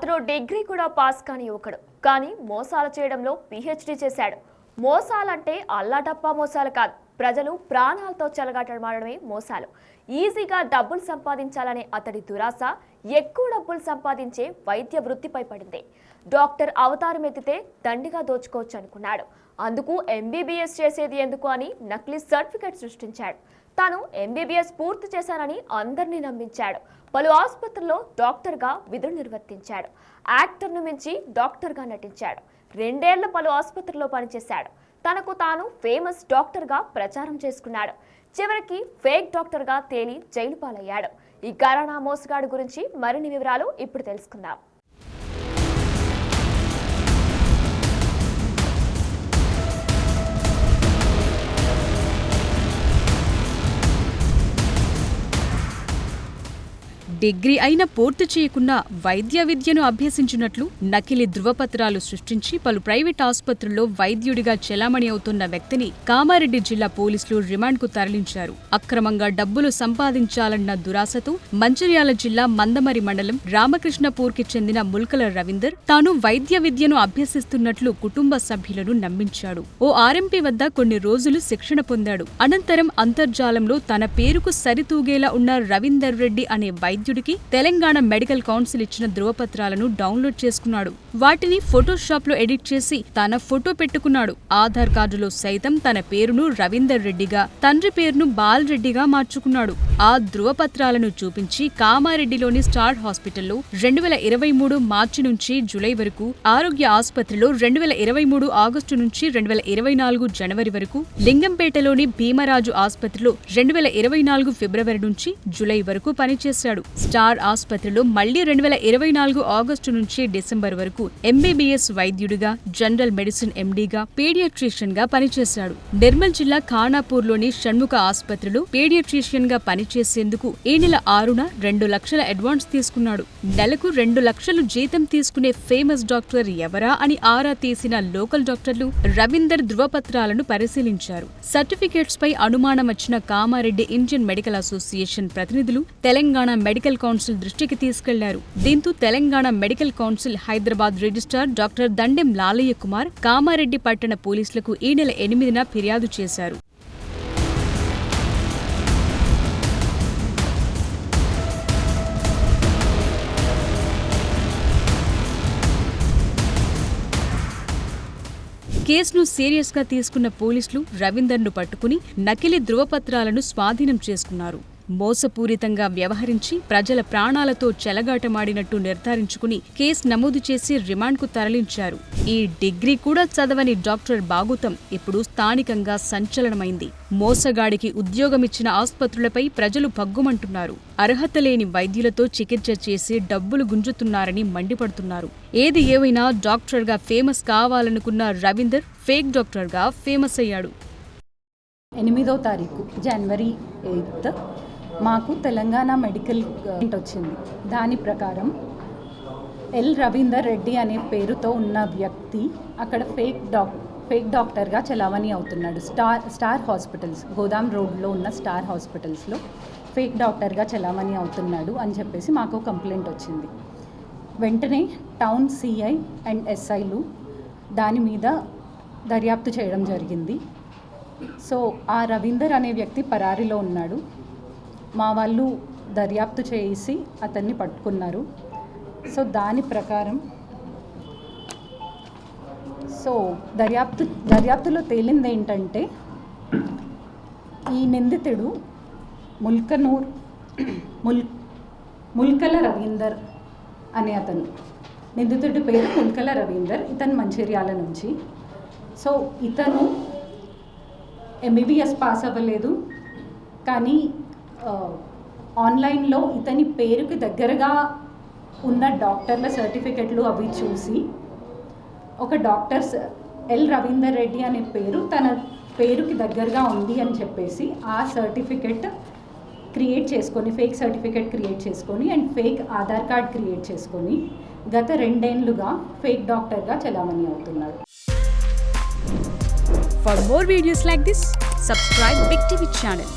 అతను డిగ్రీ కూడా పాస్ కాని యువకుడు, కానీ మోసాలు చేయడంలో పిహెచ్డి చేశాడు. మోసాలంటే అల్లాటప్పా మోసాలు కాదు, ప్రజలు ప్రాణాలతో చెలగాటమాడమే మోసాలు. ఈజీగా డబ్బులు సంపాదించాలనే అతడి దురాశ ఎక్కువ డబ్బులు సంపాదించే వైద్య వృత్తిపై పడింది. డాక్టర్ అవతారం ఎత్తితే దండిగా దోచుకోవచ్చు అనుకున్నాడు. అందుకు ఎంబీబీఎస్ చేసేది ఎందుకు అని నకిలీ సర్టిఫికెట్ సృష్టించాడు. తాను ఎంబీబీఎస్ పూర్తి చేశానని అందరినీ నమ్మించాడు. పలు ఆసుపత్రుల్లో డాక్టర్గా విధులు నిర్వర్తించాడు. యాక్టర్ను మించి డాక్టర్గా నటించాడు. 2 ఏళ్ల పలు ఆసుపత్రుల్లో పనిచేశాడు. తనకు తాను ఫేమస్ డాక్టర్గా ప్రచారం చేసుకున్నాడు. చివరికి ఫేక్ డాక్టర్గా తేలి జైలు పాలయ్యాడు. ఈ ఘరానా మోసగాడు గురించి మరిన్ని వివరాలు ఇప్పుడు తెలుసుకుందాం. డిగ్రీ అయినా పూర్తి చేయకుండా వైద్య విద్యను అభ్యసించినట్లు నకిలీ ధృవపత్రాలు సృష్టించి పలు ప్రైవేట్ ఆసుపత్రుల్లో వైద్యుడిగా చెలామణి అవుతున్న వ్యక్తిని కామారెడ్డి జిల్లా పోలీసులు రిమాండ్కు తరలించారు. అక్రమంగా డబ్బులు సంపాదించాలన్న దురాశతో మంచిర్యాల జిల్లా మందమరి మండలం రామకృష్ణపూర్కి చెందిన ముల్కల రవీందర్ తాను వైద్య విద్యను అభ్యసిస్తున్నట్లు కుటుంబ సభ్యులను నమ్మించాడు. ఓ ఆర్ఎంపీ వద్ద కొన్ని రోజులు శిక్షణ పొందాడు. అనంతరం అంతర్జాలంలో తన పేరుకు సరితూగేలా ఉన్న రవీందర్ రెడ్డి అనే వైద్యుడికి తెలంగాణ మెడికల్ కౌన్సిల్ ఇచ్చిన ధృవపత్రాలను డౌన్లోడ్ చేసుకున్నాడు. వాటిని ఫోటోషాప్ లో ఎడిట్ చేసి తన ఫోటో పెట్టుకున్నాడు. ఆధార్ కార్డులో సైతం తన పేరును రవీందర్ రెడ్డిగా, తండ్రి పేరును బాల్ రెడ్డిగా మార్చుకున్నాడు. ఆ ధృవపత్రాలను చూపించి కామారెడ్డిలోని స్టార్ హాస్పిటల్లో 2023 మార్చి నుంచి జూలై వరకు, ఆరోగ్య ఆసుపత్రిలో 2023 ఆగస్టు నుంచి 2024 జనవరి వరకు, లింగంపేటలోని భీమరాజు ఆసుపత్రిలో 2024 ఫిబ్రవరి నుంచి జూలై వరకు పనిచేశాడు. స్టార్ ఆసుపత్రిలో మళ్లీ 2024 ఆగస్టు నుంచి డిసెంబర్ వరకు ఎంబీబీఎస్ వైద్యుడిగా, జనరల్ మెడిసిన్ ఎండీగా, పీడియాట్రిషియన్ గా పనిచేశాడు. నిర్మల్ జిల్లా ఖానాపూర్లోని షణ్ముఖ ఆసుపత్రిలో పీడియాట్రిషియన్ గా పనిచేసేందుకు ఈ నెల 6న 2 లక్షల అడ్వాన్స్ తీసుకున్నాడు. నెలకు 2 లక్షలు జీతం తీసుకునే ఫేమస్ డాక్టర్ ఎవరా అని ఆరా తీసిన లోకల్ డాక్టర్లు రవీందర్ ధృవపత్రాలను పరిశీలించారు. సర్టిఫికేట్స్ పై అనుమానం వచ్చిన కామారెడ్డి ఇండియన్ మెడికల్ అసోసియేషన్ ప్రతినిధులు తెలంగాణ మెడికల్ కౌన్సిల్ దృష్టికి తీసుకెళ్లారు. దీంతో Telangana medical council Hyderabad registrar doctor Dandem Lalaiah Kumar Kamareddy పట్టణ పోలీసులకు ఈ నెల 8న ఫిర్యాదు చేశారు. కేసును సీరియస్ గా తీసుకున్న పోలీసులు రవీందర్ను పట్టుకుని నకిలీ ధృవపత్రాలను స్వాధీనం చేసుకున్నారు. మోసపూరితంగా వ్యవహరించి ప్రజల ప్రాణాలతో చెలగాటమాడినట్టు నిర్ధారించుకుని కేసు నమోదు చేసి రిమాండ్కు తరలించారు. ఈ డిగ్రీ కూడా చదవని డాక్టర్ బాగుతం ఇప్పుడు స్థానికంగా సంచలనమైంది. మోసగాడికి ఉద్యోగమిచ్చిన ఆసుపత్రులపై ప్రజలు భగ్గుమంటున్నారు. అర్హత లేని వైద్యులతో చికిత్స చేసి డబ్బులు గుంజుతున్నారని మండిపడుతున్నారు. ఏది ఏమైనా డాక్టర్గా ఫేమస్ కావాలనుకున్న రవీందర్ ఫేక్ డాక్టర్గా ఫేమస్ అయ్యాడు. 8వ తారీఖు జనవరి 8 మాకు తెలంగాణ మెడికల్ వచ్చింది. దాని ప్రకారం ఎల్ రవీందర్ రెడ్డి అనే పేరుతో ఉన్న వ్యక్తి అక్కడ ఫేక్ డాక్టర్గా చలామణి అవుతున్నాడు. స్టార్ హాస్పిటల్స్, గోదాం రోడ్లో ఉన్న స్టార్ హాస్పిటల్స్లో ఫేక్ డాక్టర్గా చలామణి అవుతున్నాడు అని చెప్పేసి మాకు కంప్లైంట్ వచ్చింది. వెంటనే టౌన్ సిఐ అండ్ ఎస్ఐలు దాని మీద దర్యాప్తు చేయడం జరిగింది. సో ఆ రవీందర్ అనే వ్యక్తి పరారీలో ఉన్నాడు. మా వాళ్ళు దర్యాప్తు చేసి అతన్ని పట్టుకున్నారు. సో దాని ప్రకారం దర్యాప్తులో తేలింది ఏంటంటే ఈ నిందితుడు ముల్కల రవీందర్ అనే అతను. నిందితుడి పేరు ముల్కల రవీందర్. ఇతను మంచిర్యాల నుంచి. సో ఇతను ఎంబీబీఎస్ పాస్ అవ్వలేదు, కానీ ఆన్లైన్లో ఇతని పేరుకి దగ్గరగా ఉన్న డాక్టర్ల సర్టిఫికెట్లు అవి చూసి ఒక డాక్టర్ ఎల్ రవీందర్ రెడ్డి అనే పేరు తన పేరుకి దగ్గరగా ఉంది అని చెప్పేసి ఆ సర్టిఫికెట్ క్రియేట్ చేసుకొని, ఫేక్ సర్టిఫికెట్ క్రియేట్ చేసుకొని and fake Aadhaar card create చేసుకొని గత 2 ఏళ్లుగా ఫేక్ డాక్టర్గా చలామణి అవుతున్నాడు. For more videos like this, subscribe Big TV channel.